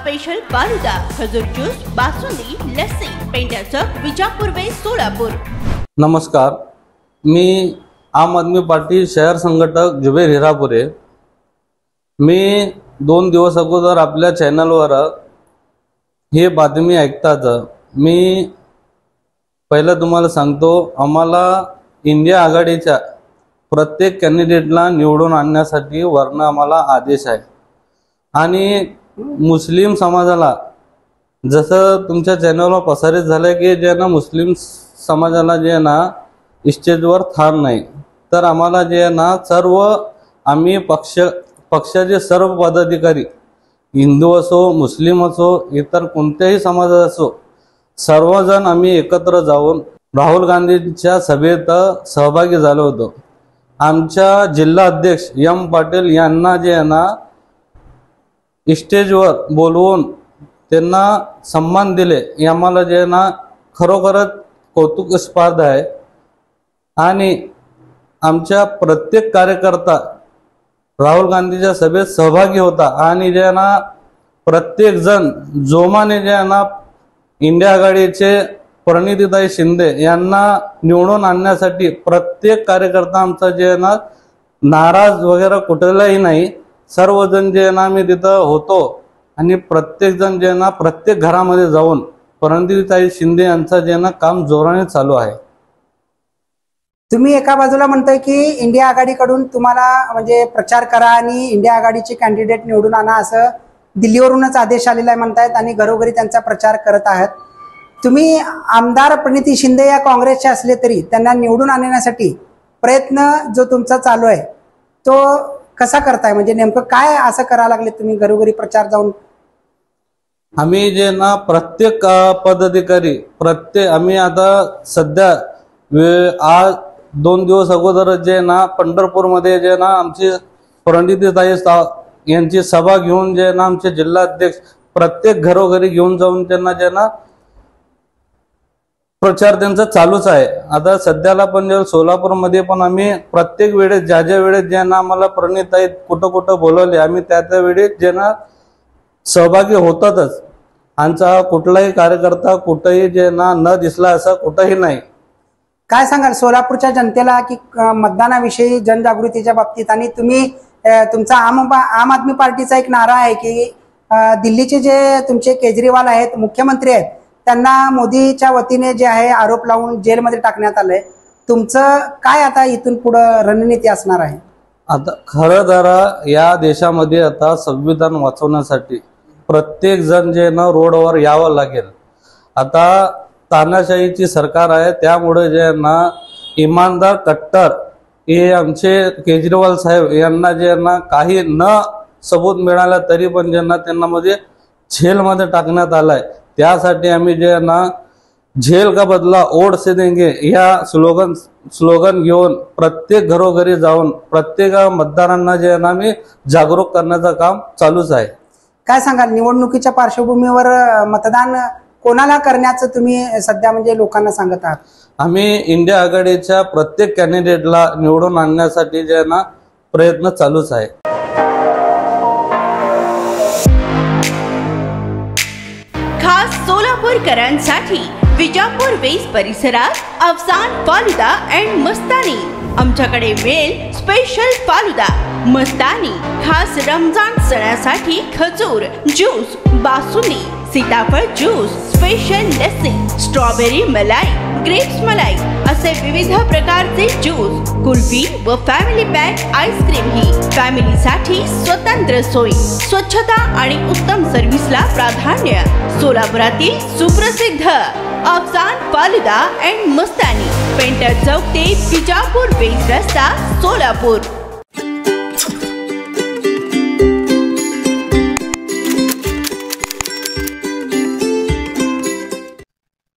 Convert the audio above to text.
Special falooda, खजूर juice, basundi, lassi, painter चौक, Vijapur waste, Solapur. नमस्कार, मी आम आदमी पार्टी शहर संघटक जुबेर हिरापुरे। मी 2 दिवस अगोदर आपल्या चॅनलवर हे बातमी ऐकताच मी पहिलं तुम्हाला सांगतो, आम्हाला इंडिया आघाडीच्या प्रत्येक कॅन्डिडेटला निवडून आणण्यासाठी वर्ण आम्हाला आदेश आहे आणि मुस्लिम समाजाला जसं तुमच्या चॅनलवर प्रसारित झालं की जे ना मुस्लिम समाजाला जे ना स्टेजवर स्थान नाही, तर आम्हाला जे ना सर्व आम्ही पक्षाचे सर्व पदाधिकारी हिंदू असो मुस्लिम असो इतर कोणत्याही समाजात असो सर्वजण आम्ही एकत्र जाऊन राहुल गांधींच्या सभेत सहभागी झालो होतो। आमच्या जिल्हा अध्यक्ष एम पाटील यांना जे ना स्टेजवर बोलवून त्यांना सन्मान दिले, हे आम्हाला जे ना खरोखरच कौतुकास्पद आहे। आणि आमच्या प्रत्येक कार्यकर्ता राहुल गांधीच्या सभेत सहभागी होता आणि जे ना प्रत्येक जण जोमाने जे ना इंडिया आघाडीचे प्रणितीताई शिंदे यांना निवडून आणण्यासाठी प्रत्येक कार्यकर्ता आमचा जे ना नाराज वगैरे कुठलाही नाही, सर्वजण जे ना मी तिथं होतो आणि प्रत्येक जण जे ना प्रत्येक घरामध्ये जाऊन प्रणितीताई शिंदे यांचा जे ना काम जोराने चालू आहे। तुम्ही एका बाजूला म्हणताय की इंडिया आघाडीकडून तुम्हाला म्हणजे प्रचार करा आणि इंडिया आघाडीचे कॅन्डिडेट निवडून आणा असं दिल्लीवरूनच आदेश आलेला आहे म्हणतायत आणि घरोघरी त्यांचा प्रचार करत आहात। तुम्ही आमदार प्रणिती शिंदे या काँग्रेसचे असले तरी त्यांना निवडून आणण्यासाठी प्रयत्न जो तुमचा चालू आहे तो कसा करताय, म्हणजे नेमकं काय असं करायला लागले तुम्ही घरोघरी प्रचार जाऊन? आम्ही जे ना प्रत्येक पदाधिकारी आम्ही आता सध्या आज 2 दिवस अगोदर जे ना पंढरपूरमध्ये जे ना आमची प्रणितीताई यांची सभा घेऊन जे ना आमचे जिल्हा अध्यक्ष प्रत्येक घरोघरी घेऊन जाऊन त्यांना जे ना प्रचार त्यांचा चालूच आहे। आता सध्याला पण सोलापूरमध्ये पण आम्ही प्रत्येक वेळेस ज्या वेळेस जे ना आम्हाला प्रणितीताई कुठं बोलवले आम्ही त्या वेळेस जे ना सहभागी होतातच। आमचा कुठलाही कार्यकर्ता कुठेही जे ना न दिसला असं कुठंही नाही। काय सांगाल सोलापूरच्या जनतेला की मतदानाविषयी जनजागृतीच्या बाबतीत? आणि तुम्ही तुमचा आम आदमी पार्टीचा एक नारा आहे की दिल्लीचे जे तुमचे केजरीवाल आहेत मुख्यमंत्री आहेत त्यांना मोदीच्या वतीने जे आहे आरोप लावून जेलमध्ये टाकण्यात आलंय, तुमचं काय आता इथून पुढे रणनीती असणार आहे? आता खरं तर या देशामध्ये आता संविधान वाचवण्यासाठी प्रत्येक जण जे ना रोडवर यावं लागेल। आता तानाशाहीची सरकार आहे, त्यामुळे जे ना इमानदार कट्टर हे आमचे केजरीवाल साहेब यांना जे ना काही न सबूत मिळाला तरी पण ज्यांना त्यांना मध्ये जेलमध्ये टाकण्यात आलाय। त्यासाठी आम्ही जे ना जेल का बदला वोट से देंगे या स्लोगन घेऊन प्रत्येक घरोघरी जाऊन प्रत्येक मतदारांना जे ना मी जागरूक करण्याचं काम चालूच आहे। काय सांगाल निवडणुकीच्या पार्श्वभूमीवर मतदान कोणाला करण्याचं तुम्ही सध्या म्हणजे लोकांना सांगत आहात? आम्ही इंडिया आघाडीच्या प्रत्येक कॅन्डिडेटला निवडून आणण्यासाठी जे ना प्रयत्न चालूच आहे। खास सोलापूरकरांसाठी विजापूर वेस्ट परिसरात अफसान फालुदा अँड मस्तानी आमच्याकडे मिळेल स्पेशल फालुदा मस्तानी। खास रमजान सणासाठी खजूर ज्यूस, बासुंदी, सीताफळ ज्यूस, स्पेशल लस्सी, स्ट्रॉबेरी मलाई, ग्रेप्स मलाई असे विविध प्रकारचे ज्यूस, कुल्फी व फॅमिली पॅक आईस्क्रीम ही फॅमिलीसाठी स्वतंत्र सोय, स्वच्छता आणि उत्तम सर्व्हिसला प्राधान्य। सोलापुरातील सुप्रसिद्ध Afsan falooda and Mastani, painter चौक ते विजापूर वेस्ट रस्ता, सोलापूर।